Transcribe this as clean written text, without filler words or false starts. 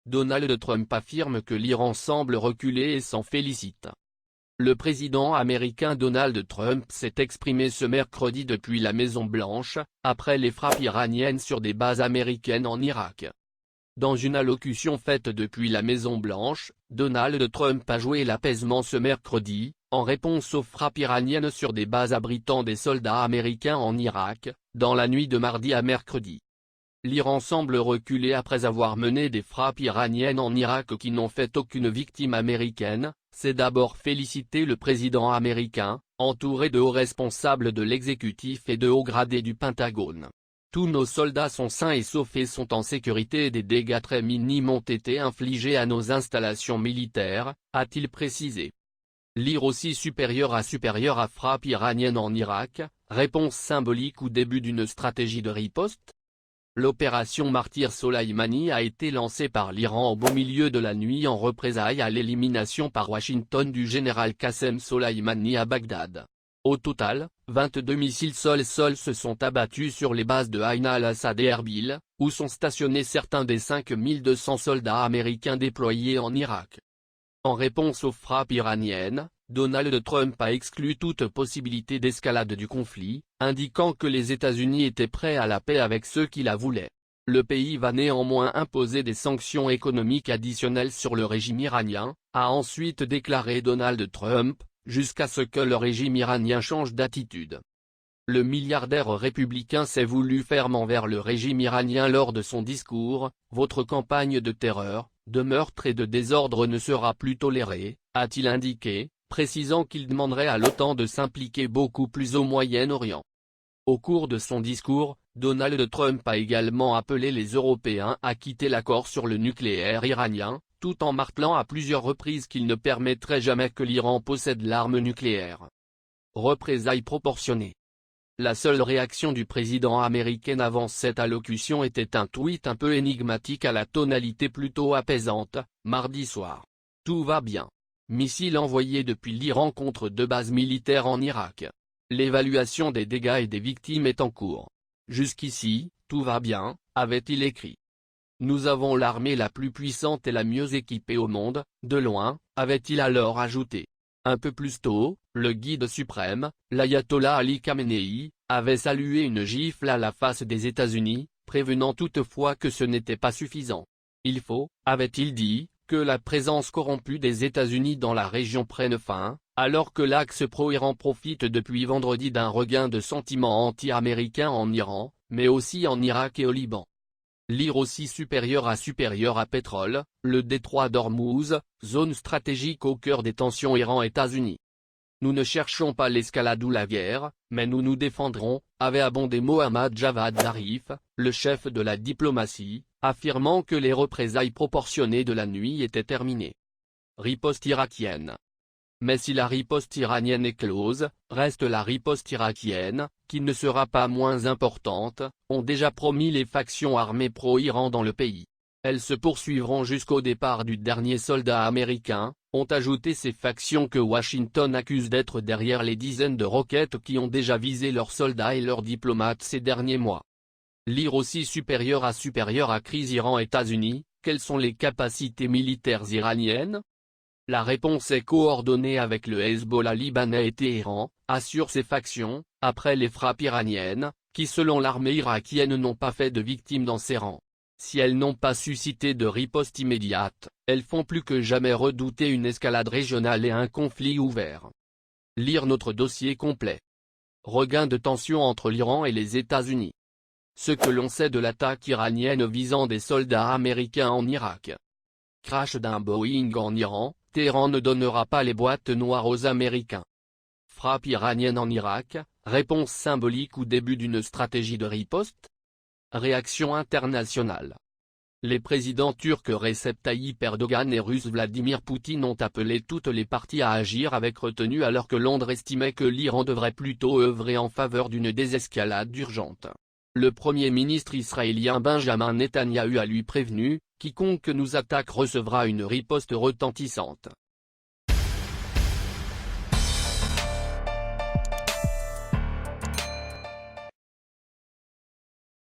Donald Trump affirme que l'Iran semble reculer et s'en félicite. Le président américain Donald Trump s'est exprimé ce mercredi depuis la Maison-Blanche, après les frappes iraniennes sur des bases américaines en Irak. Dans une allocution faite depuis la Maison-Blanche, Donald Trump a joué l'apaisement ce mercredi, en réponse aux frappes iraniennes sur des bases abritant des soldats américains en Irak, dans la nuit de mardi à mercredi. L'Iran semble reculer après avoir mené des frappes iraniennes en Irak qui n'ont fait aucune victime américaine, s'est d'abord félicité le président américain, entouré de hauts responsables de l'exécutif et de hauts gradés du Pentagone. Tous nos soldats sont sains et saufs et sont en sécurité et des dégâts très minimes ont été infligés à nos installations militaires, a-t-il précisé. L'Iran aussi supérieur à frappe iranienne en Irak, réponse symbolique ou début d'une stratégie de riposte? L'opération Martyr Soleimani a été lancée par l'Iran au beau milieu de la nuit en représailles à l'élimination par Washington du général Qassem Soleimani à Bagdad. Au total, 22 missiles sol-sol se sont abattus sur les bases de Ain al-Assad et Erbil, où sont stationnés certains des 5200 soldats américains déployés en Irak. En réponse aux frappes iraniennes, Donald Trump a exclu toute possibilité d'escalade du conflit, indiquant que les États-Unis étaient prêts à la paix avec ceux qui la voulaient. Le pays va néanmoins imposer des sanctions économiques additionnelles sur le régime iranien, a ensuite déclaré Donald Trump, jusqu'à ce que le régime iranien change d'attitude. Le milliardaire républicain s'est voulu ferme envers le régime iranien lors de son discours. Votre campagne de terreur, de meurtre et de désordre ne sera plus tolérée, a-t-il indiqué, précisant qu'il demanderait à l'OTAN de s'impliquer beaucoup plus au Moyen-Orient. Au cours de son discours, Donald Trump a également appelé les Européens à quitter l'accord sur le nucléaire iranien, tout en martelant à plusieurs reprises qu'il ne permettrait jamais que l'Iran possède l'arme nucléaire. Représailles proportionnées. La seule réaction du président américain avant cette allocution était un tweet un peu énigmatique à la tonalité plutôt apaisante, mardi soir. Tout va bien. Missiles envoyés depuis l'Iran contre 2 bases militaires en Irak. L'évaluation des dégâts et des victimes est en cours. Jusqu'ici, tout va bien, avait-il écrit. Nous avons l'armée la plus puissante et la mieux équipée au monde, de loin, avait-il alors ajouté. Un peu plus tôt, le guide suprême, l'ayatollah Ali Khamenei, avait salué une gifle à la face des États-Unis, prévenant toutefois que ce n'était pas suffisant. Il faut, avait-il dit, que la présence corrompue des États-Unis dans la région prenne fin, alors que l'axe pro-Iran profite depuis vendredi d'un regain de sentiments anti-américains en Iran, mais aussi en Irak et au Liban. L'Iran aussi supérieur à pétrole, le détroit d'Ormuz, zone stratégique au cœur des tensions Iran-États-Unis. Nous ne cherchons pas l'escalade ou la guerre, mais nous nous défendrons, avait abondé Mohammad Javad Zarif, le chef de la diplomatie, affirmant que les représailles proportionnées de la nuit étaient terminées. Riposte irakienne. Mais si la riposte iranienne est close, reste la riposte irakienne, qui ne sera pas moins importante, ont déjà promis les factions armées pro-Iran dans le pays. Elles se poursuivront jusqu'au départ du dernier soldat américain, ont ajouté ces factions que Washington accuse d'être derrière les dizaines de roquettes qui ont déjà visé leurs soldats et leurs diplomates ces derniers mois. L'Iran aussi supérieur à crise Iran-États-Unis, quelles sont les capacités militaires iraniennes? La réponse est coordonnée avec le Hezbollah libanais et Téhéran, assurent ces factions, après les frappes iraniennes, qui selon l'armée irakienne n'ont pas fait de victimes dans ses rangs. Si elles n'ont pas suscité de riposte immédiate, elles font plus que jamais redouter une escalade régionale et un conflit ouvert. Lire notre dossier complet. Regain de tension entre l'Iran et les États-Unis. Ce que l'on sait de l'attaque iranienne visant des soldats américains en Irak. Crash d'un Boeing en Iran, Téhéran ne donnera pas les boîtes noires aux Américains. Frappe iranienne en Irak, réponse symbolique ou début d'une stratégie de riposte? Réaction internationale. Les présidents turcs Recep Tayyip Erdogan et russe Vladimir Poutine ont appelé toutes les parties à agir avec retenue alors que Londres estimait que l'Iran devrait plutôt œuvrer en faveur d'une désescalade urgente. Le Premier ministre israélien Benjamin Netanyahou a lui prévenu, quiconque nous attaque recevra une riposte retentissante.